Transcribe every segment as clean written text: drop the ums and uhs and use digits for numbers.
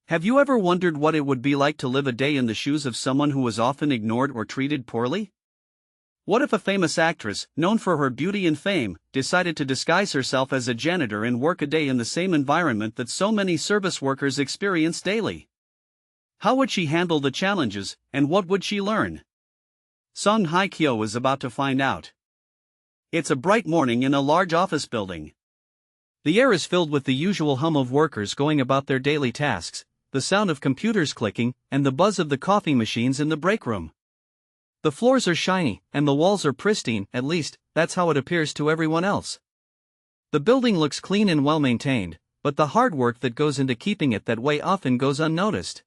Have you ever wondered what it would be like to live a day in the shoes of someone who was often ignored or treated poorly? What if a famous actress, known for her beauty and fame, decided to disguise herself as a janitor and work a day in the same environment that so many service workers experience daily? How would she handle the challenges, and what would she learn? Song Hye-kyo is about to find out. It's a bright morning in a large office building. The air is filled with the usual hum of workers going about their daily tasks, the sound of computers clicking, and the buzz of the coffee machines in the break room. The floors are shiny, and the walls are pristine, at least, that's how it appears to everyone else. The building looks clean and well maintained, but the hard work that goes into keeping it that way often goes unnoticed.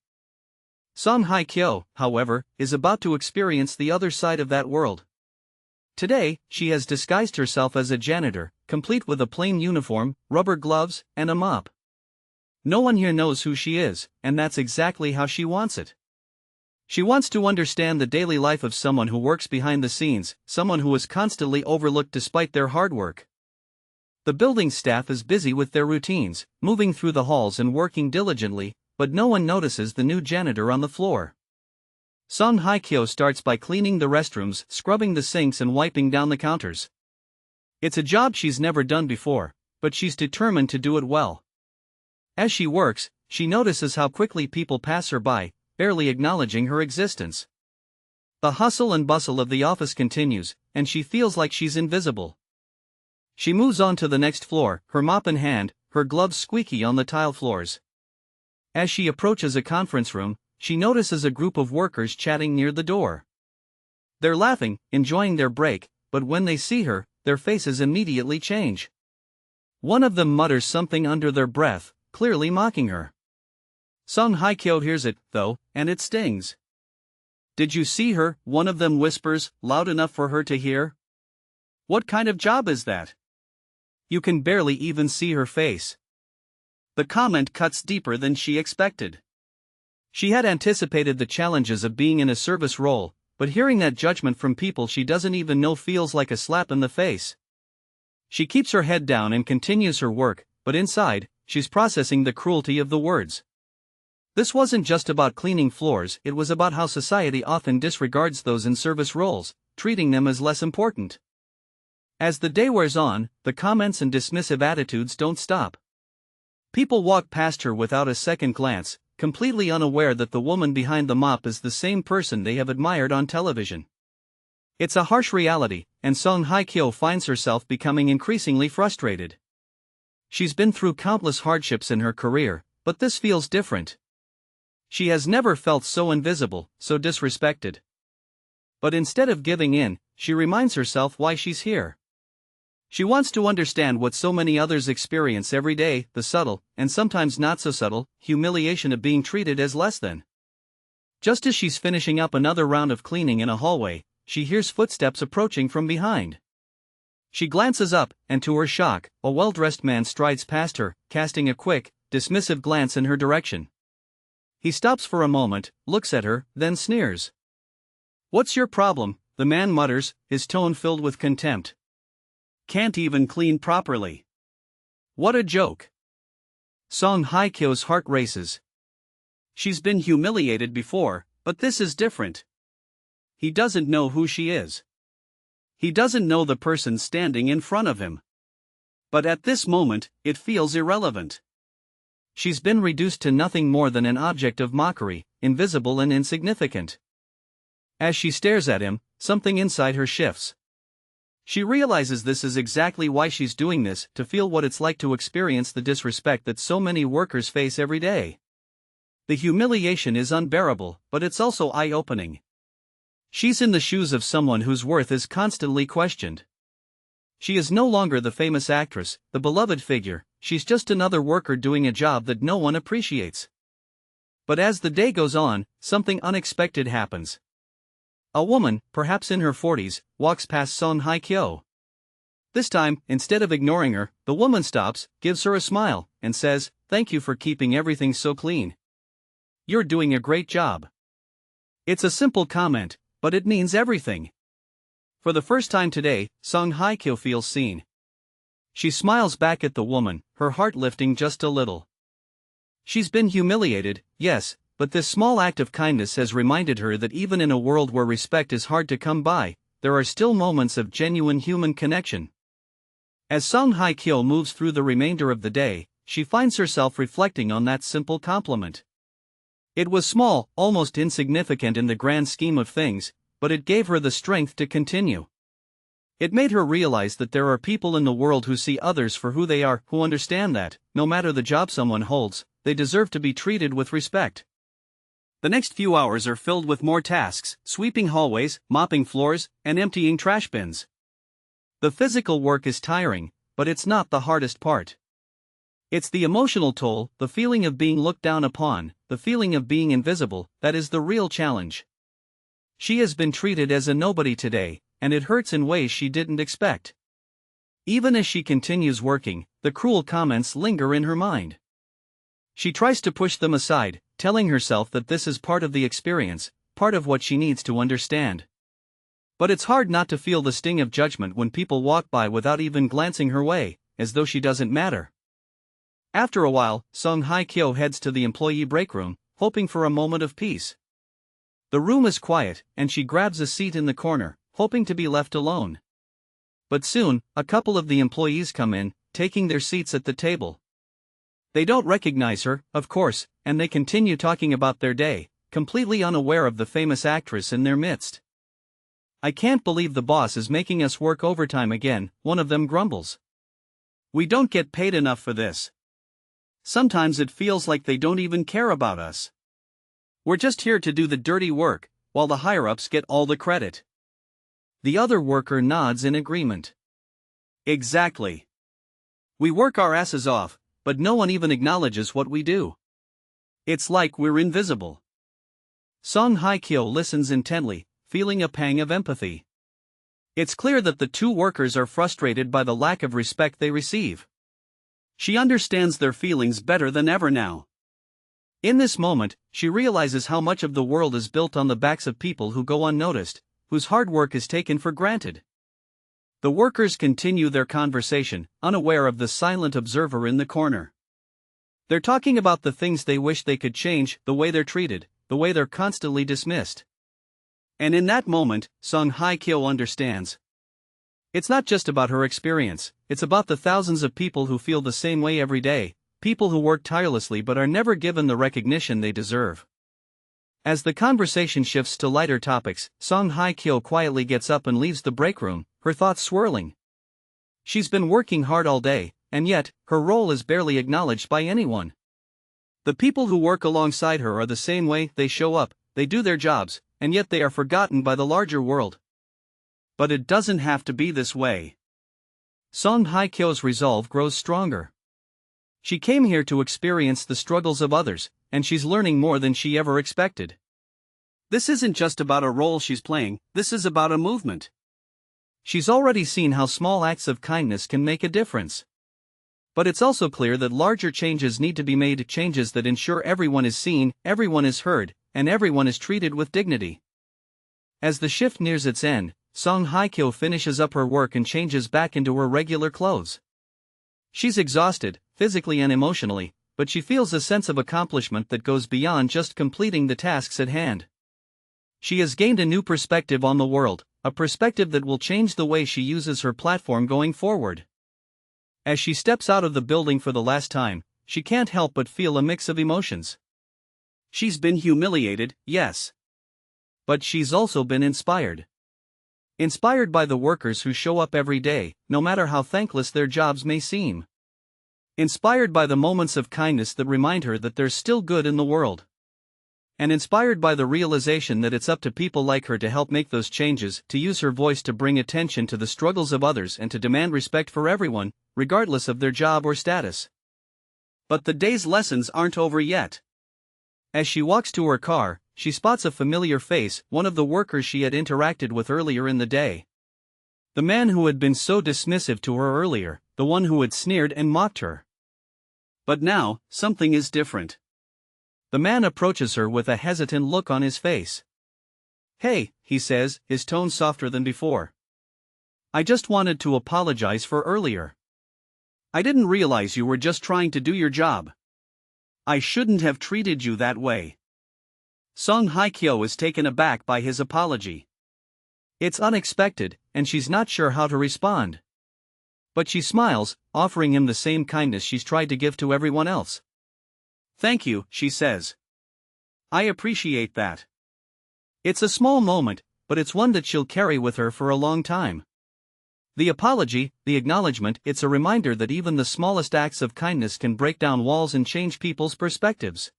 Song Hye-kyo, however, is about to experience the other side of that world. Today, she has disguised herself as a janitor, complete with a plain uniform, rubber gloves, and a mop. No one here knows who she is, and that's exactly how she wants it. She wants to understand the daily life of someone who works behind the scenes, someone who is constantly overlooked despite their hard work. The building staff is busy with their routines, moving through the halls and working diligently, but no one notices the new janitor on the floor. Song Hye-kyo starts by cleaning the restrooms, scrubbing the sinks and wiping down the counters. It's a job she's never done before, but she's determined to do it well. As she works, she notices how quickly people pass her by, barely acknowledging her existence. The hustle and bustle of the office continues, and she feels like she's invisible. She moves on to the next floor, her mop in hand, her gloves squeaky on the tile floors. As she approaches a conference room, she notices a group of workers chatting near the door. They're laughing, enjoying their break, but when they see her, their faces immediately change. One of them mutters something under their breath, clearly mocking her. Song Hye-kyo hears it, though, and it stings. "Did you see her?" one of them whispers, loud enough for her to hear. "What kind of job is that? You can barely even see her face." The comment cuts deeper than she expected. She had anticipated the challenges of being in a service role, but hearing that judgment from people she doesn't even know feels like a slap in the face. She keeps her head down and continues her work, but inside, she's processing the cruelty of the words. This wasn't just about cleaning floors, it was about how society often disregards those in service roles, treating them as less important. As the day wears on, the comments and dismissive attitudes don't stop. People walk past her without a second glance, completely unaware that the woman behind the mop is the same person they have admired on television. It's a harsh reality, and Song Hye-kyo finds herself becoming increasingly frustrated. She's been through countless hardships in her career, but this feels different. She has never felt so invisible, so disrespected. But instead of giving in, she reminds herself why she's here. She wants to understand what so many others experience every day, the subtle, and sometimes not so subtle, humiliation of being treated as less than. Just as she's finishing up another round of cleaning in a hallway, she hears footsteps approaching from behind. She glances up, and to her shock, a well-dressed man strides past her, casting a quick, dismissive glance in her direction. He stops for a moment, looks at her, then sneers. "What's your problem?" the man mutters, his tone filled with contempt. "Can't even clean properly. What a joke." Song Hye-kyo's heart races. She's been humiliated before, but this is different. He doesn't know who she is. He doesn't know the person standing in front of him. But at this moment, it feels irrelevant. She's been reduced to nothing more than an object of mockery, invisible and insignificant. As she stares at him, something inside her shifts. She realizes this is exactly why she's doing this, to feel what it's like to experience the disrespect that so many workers face every day. The humiliation is unbearable, but it's also eye-opening. She's in the shoes of someone whose worth is constantly questioned. She is no longer the famous actress, the beloved figure, she's just another worker doing a job that no one appreciates. But as the day goes on, something unexpected happens. A woman, perhaps in her 40s, walks past Song Hye-kyo. This time, instead of ignoring her, the woman stops, gives her a smile, and says, "Thank you for keeping everything so clean. You're doing a great job." It's a simple comment, but it means everything. For the first time today, Song Hye-kyo feels seen. She smiles back at the woman, her heart lifting just a little. She's been humiliated, yes, but this small act of kindness has reminded her that even in a world where respect is hard to come by, there are still moments of genuine human connection. As Song Hye-kyo moves through the remainder of the day, she finds herself reflecting on that simple compliment. It was small, almost insignificant in the grand scheme of things, but it gave her the strength to continue. It made her realize that there are people in the world who see others for who they are, who understand that, no matter the job someone holds, they deserve to be treated with respect. The next few hours are filled with more tasks: sweeping hallways, mopping floors, and emptying trash bins. The physical work is tiring, but it's not the hardest part. It's the emotional toll, the feeling of being looked down upon, the feeling of being invisible, that is the real challenge. She has been treated as a nobody today, and it hurts in ways she didn't expect. Even as she continues working, the cruel comments linger in her mind. She tries to push them aside, telling herself that this is part of the experience, part of what she needs to understand. But it's hard not to feel the sting of judgment when people walk by without even glancing her way, as though she doesn't matter. After a while, Song Hye-kyo heads to the employee break room, hoping for a moment of peace. The room is quiet, and she grabs a seat in the corner, hoping to be left alone. But soon, a couple of the employees come in, taking their seats at the table. They don't recognize her, of course, and they continue talking about their day, completely unaware of the famous actress in their midst. "I can't believe the boss is making us work overtime again," one of them grumbles. "We don't get paid enough for this. Sometimes it feels like they don't even care about us. We're just here to do the dirty work, while the higher-ups get all the credit." The other worker nods in agreement. "Exactly. We work our asses off, but no one even acknowledges what we do. It's like we're invisible." Song Hye-kyo listens intently, feeling a pang of empathy. It's clear that the two workers are frustrated by the lack of respect they receive. She understands their feelings better than ever now. In this moment, she realizes how much of the world is built on the backs of people who go unnoticed, whose hard work is taken for granted. The workers continue their conversation, unaware of the silent observer in the corner. They're talking about the things they wish they could change, the way they're treated, the way they're constantly dismissed. And in that moment, Song Hye-kyo understands. It's not just about her experience, it's about the thousands of people who feel the same way every day, people who work tirelessly but are never given the recognition they deserve. As the conversation shifts to lighter topics, Song Hye-kyo quietly gets up and leaves the break room, her thoughts swirling. She's been working hard all day, and yet, her role is barely acknowledged by anyone. The people who work alongside her are the same way: they show up, they do their jobs, and yet they are forgotten by the larger world. But it doesn't have to be this way. Song Hye-kyo's resolve grows stronger. She came here to experience the struggles of others, and she's learning more than she ever expected. This isn't just about a role she's playing, this is about a movement. She's already seen how small acts of kindness can make a difference. But it's also clear that larger changes need to be made, changes that ensure everyone is seen, everyone is heard, and everyone is treated with dignity. As the shift nears its end, Song Hye-kyo finishes up her work and changes back into her regular clothes. She's exhausted, physically and emotionally, but she feels a sense of accomplishment that goes beyond just completing the tasks at hand. She has gained a new perspective on the world, a perspective that will change the way she uses her platform going forward. As she steps out of the building for the last time, she can't help but feel a mix of emotions. She's been humiliated, yes. But she's also been inspired. Inspired by the workers who show up every day, no matter how thankless their jobs may seem. Inspired by the moments of kindness that remind her that there's still good in the world. And inspired by the realization that it's up to people like her to help make those changes, to use her voice to bring attention to the struggles of others and to demand respect for everyone, regardless of their job or status. But the day's lessons aren't over yet. As she walks to her car, she spots a familiar face, one of the workers she had interacted with earlier in the day. The man who had been so dismissive to her earlier, the one who had sneered and mocked her. But now, something is different. The man approaches her with a hesitant look on his face. "Hey," he says, his tone softer than before. "I just wanted to apologize for earlier. I didn't realize you were just trying to do your job. I shouldn't have treated you that way. Song Hye-kyo is taken aback by his apology. It's unexpected, and she's not sure how to respond. But she smiles, offering him the same kindness she's tried to give to everyone else. Thank you, she says. I appreciate that. It's a small moment, but it's one that she'll carry with her for a long time. The apology, the acknowledgement, it's a reminder that even the smallest acts of kindness can break down walls and change people's perspectives.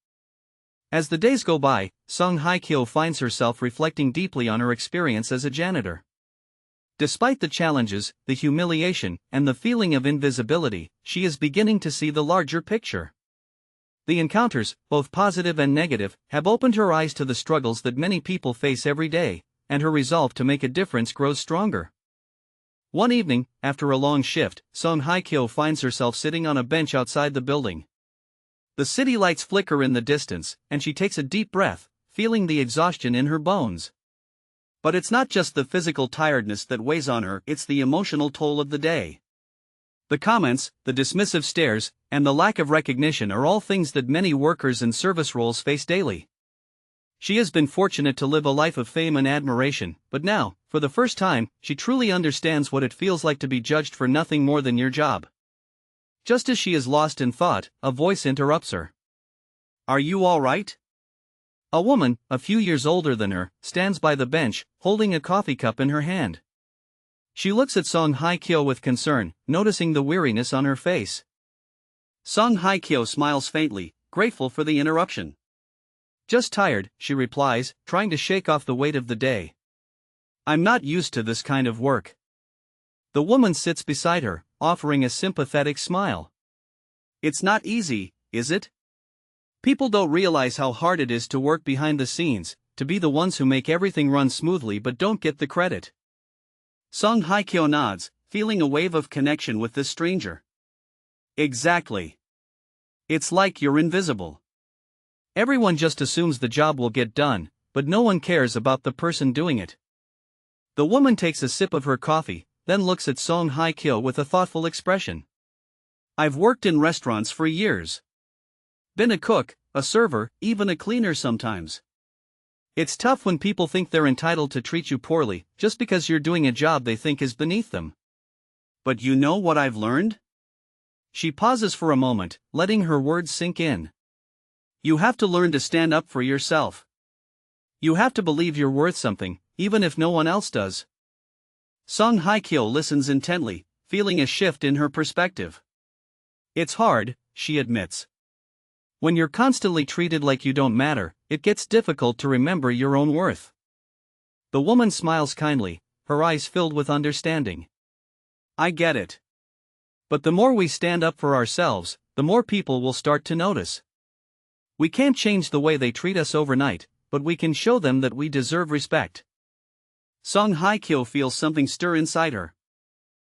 As the days go by, Song Hye-kyo finds herself reflecting deeply on her experience as a janitor. Despite the challenges, the humiliation, and the feeling of invisibility, she is beginning to see the larger picture. The encounters, both positive and negative, have opened her eyes to the struggles that many people face every day, and her resolve to make a difference grows stronger. One evening, after a long shift, Song Hye-kyo finds herself sitting on a bench outside the building. The city lights flicker in the distance, and she takes a deep breath, feeling the exhaustion in her bones. But it's not just the physical tiredness that weighs on her, it's the emotional toll of the day. The comments, the dismissive stares, and the lack of recognition are all things that many workers in service roles face daily. She has been fortunate to live a life of fame and admiration, but now, for the first time, she truly understands what it feels like to be judged for nothing more than your job. Just as she is lost in thought, a voice interrupts her. Are you all right? A woman, a few years older than her, stands by the bench, holding a coffee cup in her hand. She looks at Song Hye-kyo with concern, noticing the weariness on her face. Song Hye-kyo smiles faintly, grateful for the interruption. Just tired, she replies, trying to shake off the weight of the day. I'm not used to this kind of work. The woman sits beside her, offering a sympathetic smile. It's not easy, is it? People don't realize how hard it is to work behind the scenes, to be the ones who make everything run smoothly but don't get the credit. Song Hye-kyo nods, feeling a wave of connection with this stranger. Exactly. It's like you're invisible. Everyone just assumes the job will get done, but no one cares about the person doing it. The woman takes a sip of her coffee, then looks at Song Hye-kyo with a thoughtful expression. I've worked in restaurants for years. Been a cook, a server, even a cleaner sometimes. It's tough when people think they're entitled to treat you poorly, just because you're doing a job they think is beneath them. But you know what I've learned? She pauses for a moment, letting her words sink in. You have to learn to stand up for yourself. You have to believe you're worth something, even if no one else does. Song Hye-kyo listens intently, feeling a shift in her perspective. It's hard, she admits. When you're constantly treated like you don't matter, it gets difficult to remember your own worth. The woman smiles kindly, her eyes filled with understanding. I get it. But the more we stand up for ourselves, the more people will start to notice. We can't change the way they treat us overnight, but we can show them that we deserve respect. Song Hye-kyo feels something stir inside her.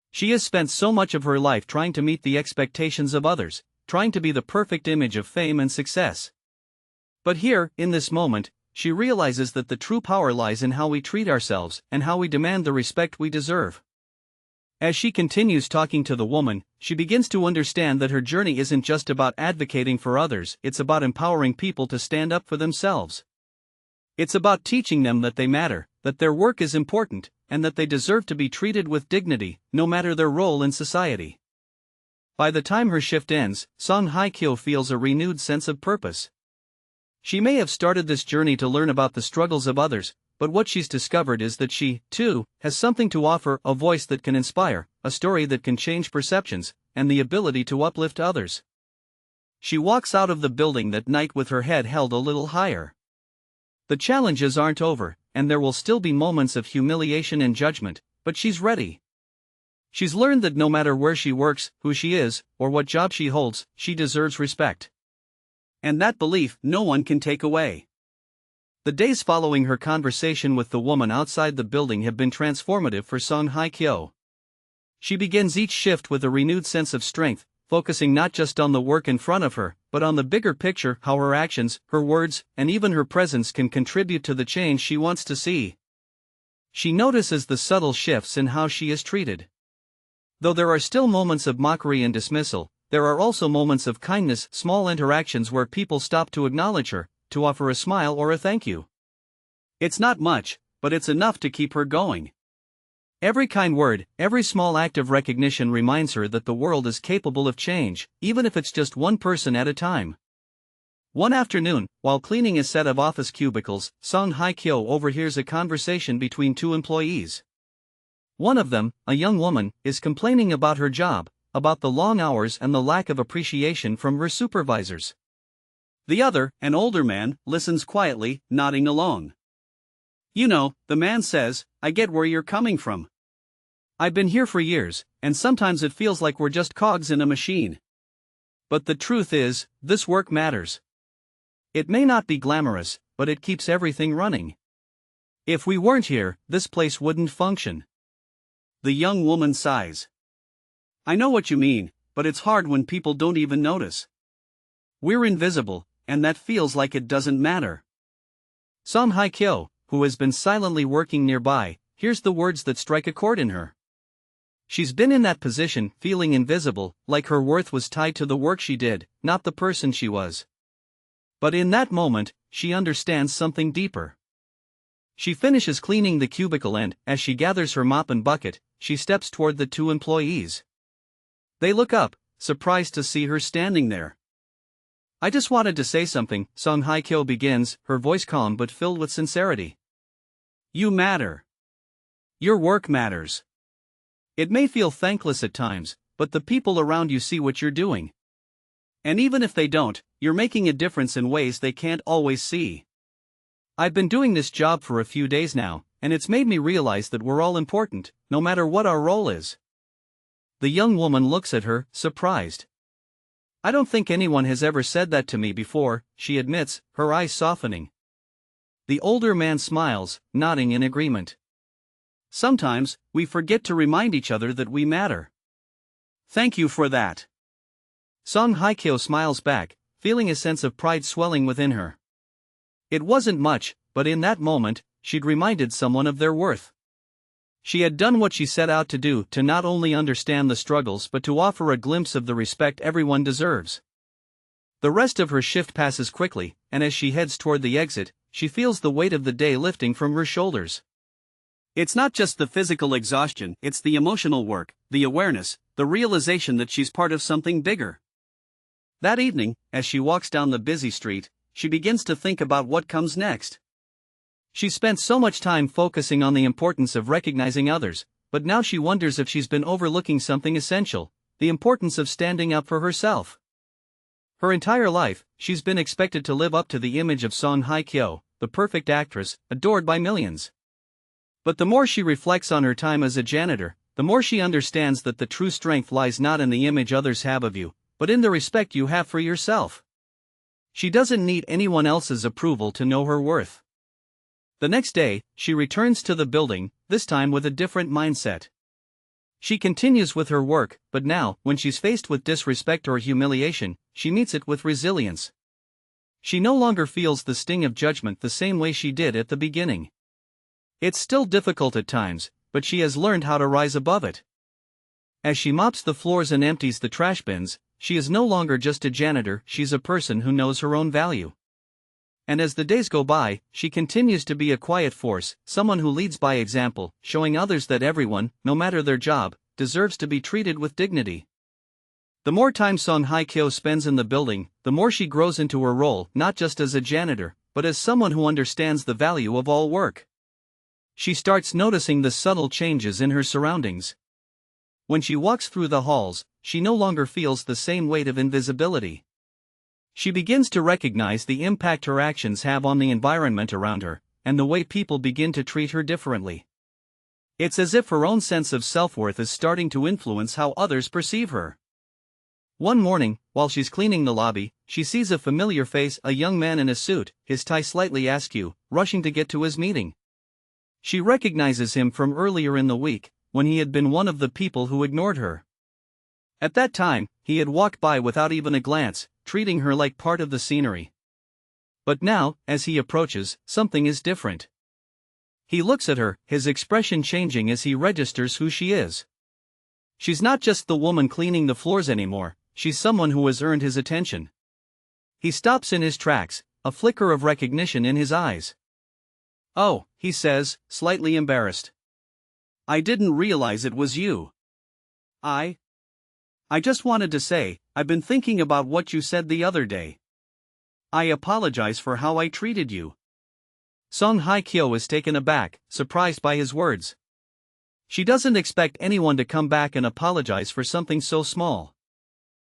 She has spent so much of her life trying to meet the expectations of others, trying to be the perfect image of fame and success. But here, in this moment, she realizes that the true power lies in how we treat ourselves and how we demand the respect we deserve. As she continues talking to the woman, she begins to understand that her journey isn't just about advocating for others, it's about empowering people to stand up for themselves. It's about teaching them that they matter, that their work is important, and that they deserve to be treated with dignity, no matter their role in society. By the time her shift ends, Song Hye-kyo feels a renewed sense of purpose. She may have started this journey to learn about the struggles of others, but what she's discovered is that she, too, has something to offer, a voice that can inspire, a story that can change perceptions, and the ability to uplift others. She walks out of the building that night with her head held a little higher. The challenges aren't over, and there will still be moments of humiliation and judgment, but she's ready. She's learned that no matter where she works, who she is, or what job she holds, she deserves respect. And that belief no one can take away. The days following her conversation with the woman outside the building have been transformative for Song Hye-kyo. She begins each shift with a renewed sense of strength, focusing not just on the work in front of her, but on the bigger picture, how her actions, her words, and even her presence can contribute to the change she wants to see. She notices the subtle shifts in how she is treated. Though there are still moments of mockery and dismissal, there are also moments of kindness, small interactions where people stop to acknowledge her, to offer a smile or a thank you. It's not much, but it's enough to keep her going. Every kind word, every small act of recognition reminds her that the world is capable of change, even if it's just one person at a time. One afternoon, while cleaning a set of office cubicles, Song Hye-kyo overhears a conversation between two employees. One of them, a young woman, is complaining about her job, about the long hours and the lack of appreciation from her supervisors. The other, an older man, listens quietly, nodding along. "You know," the man says, "I get where you're coming from. I've been here for years, and sometimes it feels like we're just cogs in a machine. But the truth is, this work matters. It may not be glamorous, but it keeps everything running. If we weren't here, this place wouldn't function." The young woman sighs. "I know what you mean, but it's hard when people don't even notice. We're invisible, and that feels like it doesn't matter." Song Hye-kyo, who has been silently working nearby, hears the words that strike a chord in her. She's been in that position, feeling invisible, like her worth was tied to the work she did, not the person she was. But in that moment, she understands something deeper. She finishes cleaning the cubicle and, as she gathers her mop and bucket, she steps toward the two employees. They look up, surprised to see her standing there. "I just wanted to say something," Song Hye-kyo begins, her voice calm but filled with sincerity. "You matter. Your work matters. It may feel thankless at times, but the people around you see what you're doing. And even if they don't, you're making a difference in ways they can't always see. I've been doing this job for a few days now, and it's made me realize that we're all important, no matter what our role is." The young woman looks at her, surprised. "I don't think anyone has ever said that to me before," she admits, her eyes softening. The older man smiles, nodding in agreement. "Sometimes, we forget to remind each other that we matter. Thank you for that." Song Hye-kyo smiles back, feeling a sense of pride swelling within her. It wasn't much, but in that moment, she'd reminded someone of their worth. She had done what she set out to do, to not only understand the struggles but to offer a glimpse of the respect everyone deserves. The rest of her shift passes quickly, and as she heads toward the exit, she feels the weight of the day lifting from her shoulders. It's not just the physical exhaustion, it's the emotional work, the awareness, the realization that she's part of something bigger. That evening, as she walks down the busy street, she begins to think about what comes next. She spent so much time focusing on the importance of recognizing others, but now she wonders if she's been overlooking something essential, the importance of standing up for herself. Her entire life, she's been expected to live up to the image of Song Hye-kyo, the perfect actress, adored by millions. But the more she reflects on her time as a janitor, the more she understands that the true strength lies not in the image others have of you, but in the respect you have for yourself. She doesn't need anyone else's approval to know her worth. The next day, she returns to the building, this time with a different mindset. She continues with her work, but now, when she's faced with disrespect or humiliation, she meets it with resilience. She no longer feels the sting of judgment the same way she did at the beginning. It's still difficult at times, but she has learned how to rise above it. As she mops the floors and empties the trash bins, she is no longer just a janitor, she's a person who knows her own value. And as the days go by, she continues to be a quiet force, someone who leads by example, showing others that everyone, no matter their job, deserves to be treated with dignity. The more time Song Hye-kyo spends in the building, the more she grows into her role, not just as a janitor, but as someone who understands the value of all work. She starts noticing the subtle changes in her surroundings. When she walks through the halls, she no longer feels the same weight of invisibility. She begins to recognize the impact her actions have on the environment around her, and the way people begin to treat her differently. It's as if her own sense of self-worth is starting to influence how others perceive her. One morning, while she's cleaning the lobby, she sees a familiar face, a young man in a suit, his tie slightly askew, rushing to get to his meeting. She recognizes him from earlier in the week, when he had been one of the people who ignored her. At that time, he had walked by without even a glance, treating her like part of the scenery. But now, as he approaches, something is different. He looks at her, his expression changing as he registers who she is. She's not just the woman cleaning the floors anymore, she's someone who has earned his attention. He stops in his tracks, a flicker of recognition in his eyes. "Oh," he says, slightly embarrassed. "I didn't realize it was you. I just wanted to say, I've been thinking about what you said the other day. I apologize for how I treated you." Song Hye-kyo is taken aback, surprised by his words. She doesn't expect anyone to come back and apologize for something so small.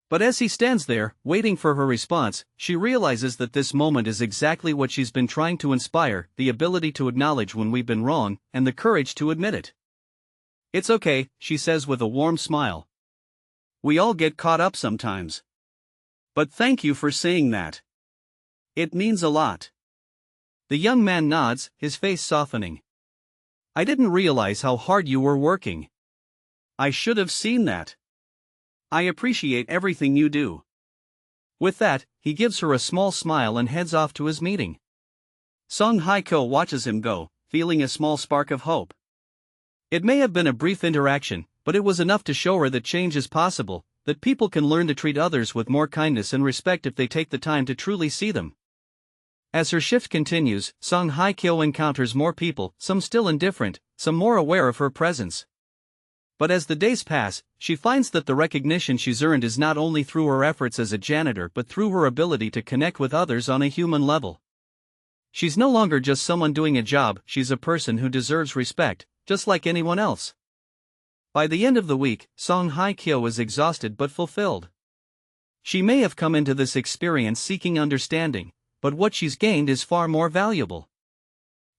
But as he stands there, waiting for her response, she realizes that this moment is exactly what she's been trying to inspire: the ability to acknowledge when we've been wrong, and the courage to admit it. "It's okay," she says with a warm smile. "We all get caught up sometimes. But thank you for saying that. It means a lot." The young man nods, his face softening. "I didn't realize how hard you were working. I should have seen that. I appreciate everything you do." With that, he gives her a small smile and heads off to his meeting. Song Hye-kyo watches him go, feeling a small spark of hope. It may have been a brief interaction, but it was enough to show her that change is possible, that people can learn to treat others with more kindness and respect if they take the time to truly see them. As her shift continues, Song Hye-kyo encounters more people, some still indifferent, some more aware of her presence. But as the days pass, she finds that the recognition she's earned is not only through her efforts as a janitor but through her ability to connect with others on a human level. She's no longer just someone doing a job, she's a person who deserves respect, just like anyone else. By the end of the week, Song Hye-kyo is exhausted but fulfilled. She may have come into this experience seeking understanding, but what she's gained is far more valuable.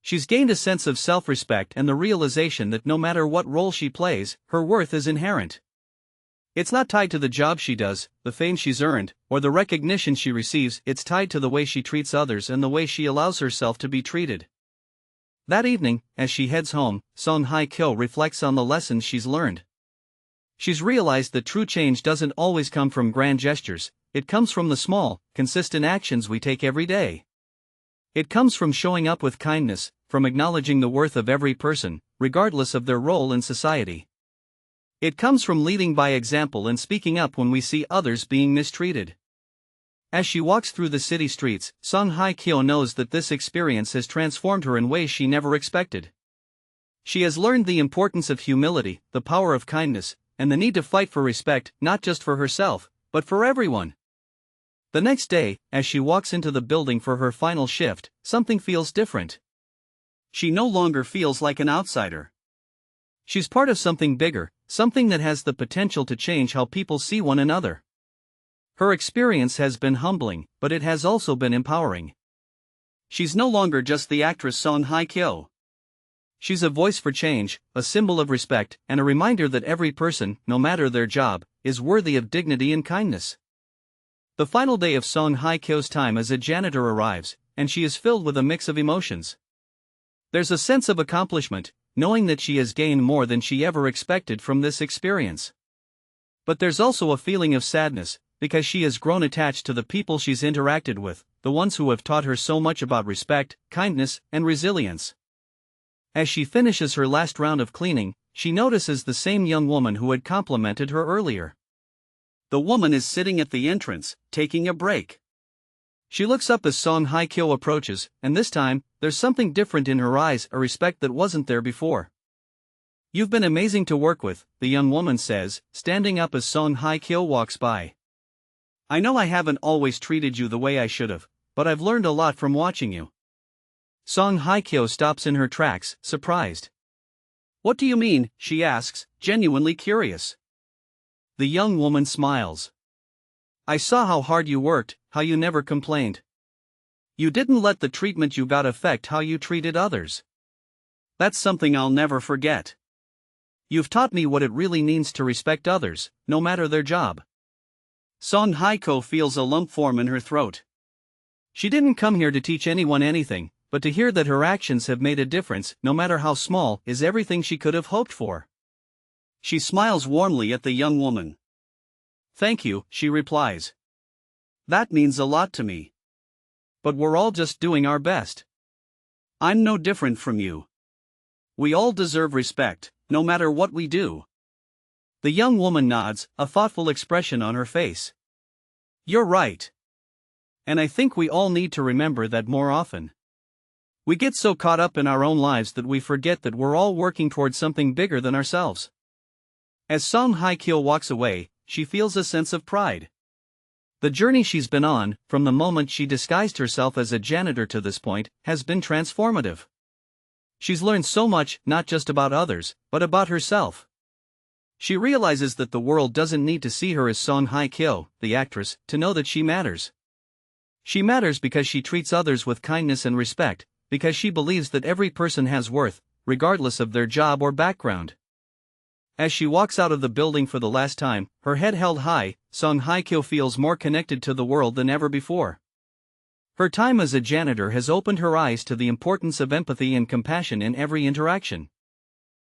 She's gained a sense of self-respect and the realization that no matter what role she plays, her worth is inherent. It's not tied to the job she does, the fame she's earned, or the recognition she receives. It's tied to the way she treats others and the way she allows herself to be treated. That evening, as she heads home, Song Hye-kyo reflects on the lessons she's learned. She's realized that true change doesn't always come from grand gestures. It comes from the small, consistent actions we take every day. It comes from showing up with kindness, from acknowledging the worth of every person, regardless of their role in society. It comes from leading by example and speaking up when we see others being mistreated. As she walks through the city streets, Song Hye-kyo knows that this experience has transformed her in ways she never expected. She has learned the importance of humility, the power of kindness, and the need to fight for respect, not just for herself, but for everyone. The next day, as she walks into the building for her final shift, something feels different. She no longer feels like an outsider. She's part of something bigger, something that has the potential to change how people see one another. Her experience has been humbling, but it has also been empowering. She's no longer just the actress Song Hye-kyo. She's a voice for change, a symbol of respect, and a reminder that every person, no matter their job, is worthy of dignity and kindness. The final day of Song Hye-kyo's time as a janitor arrives, and she is filled with a mix of emotions. There's a sense of accomplishment, knowing that she has gained more than she ever expected from this experience. But there's also a feeling of sadness, because she has grown attached to the people she's interacted with, the ones who have taught her so much about respect, kindness, and resilience. As she finishes her last round of cleaning, she notices the same young woman who had complimented her earlier. The woman is sitting at the entrance, taking a break. She looks up as Song Hye-kyo approaches, and this time, there's something different in her eyes, a respect that wasn't there before. "You've been amazing to work with," the young woman says, standing up as Song Hye-kyo walks by. "I know I haven't always treated you the way I should have, but I've learned a lot from watching you." Song Hye-kyo stops in her tracks, surprised. "What do you mean?" she asks, genuinely curious. The young woman smiles. "I saw how hard you worked, how you never complained. You didn't let the treatment you got affect how you treated others. That's something I'll never forget. You've taught me what it really means to respect others, no matter their job." Song Hye-kyo feels a lump form in her throat. She didn't come here to teach anyone anything, but to hear that her actions have made a difference, no matter how small, is everything she could have hoped for. She smiles warmly at the young woman. "Thank you," she replies. "That means a lot to me. But we're all just doing our best. I'm no different from you. We all deserve respect, no matter what we do." The young woman nods, a thoughtful expression on her face. You're right. And I think we all need to remember that more often. We get so caught up in our own lives that we forget that we're all working towards something bigger than ourselves. As Song Hye-kyo walks away, she feels a sense of pride. The journey she's been on, from the moment she disguised herself as a janitor to this point, has been transformative. She's learned so much, not just about others, but about herself. She realizes that the world doesn't need to see her as Song Hye-kyo, the actress, to know that she matters. She matters because she treats others with kindness and respect, because she believes that every person has worth, regardless of their job or background. As she walks out of the building for the last time, her head held high, Song Hye-kyo feels more connected to the world than ever before. Her time as a janitor has opened her eyes to the importance of empathy and compassion in every interaction.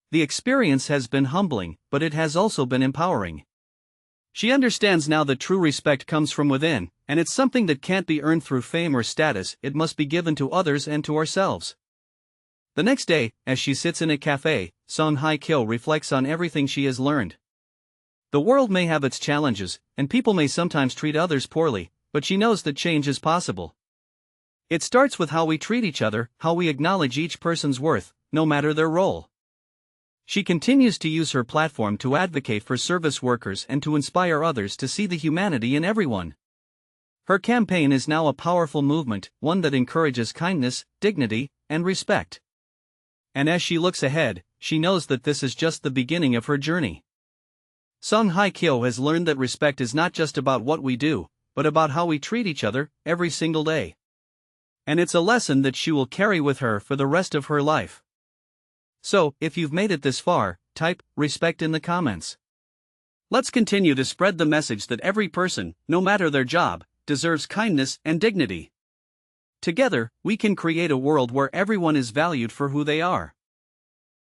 The experience has been humbling, but it has also been empowering. She understands now that true respect comes from within, and it's something that can't be earned through fame or status, it must be given to others and to ourselves. The next day, as she sits in a cafe, Song Hye-kyo reflects on everything she has learned. The world may have its challenges, and people may sometimes treat others poorly, but she knows that change is possible. It starts with how we treat each other, how we acknowledge each person's worth, no matter their role. She continues to use her platform to advocate for service workers and to inspire others to see the humanity in everyone. Her campaign is now a powerful movement, one that encourages kindness, dignity, and respect. And as she looks ahead, she knows that this is just the beginning of her journey. Song Hye-kyo has learned that respect is not just about what we do, but about how we treat each other, every single day. And it's a lesson that she will carry with her for the rest of her life. So, if you've made it this far, type respect in the comments. Let's continue to spread the message that every person, no matter their job, deserves kindness and dignity. Together, we can create a world where everyone is valued for who they are.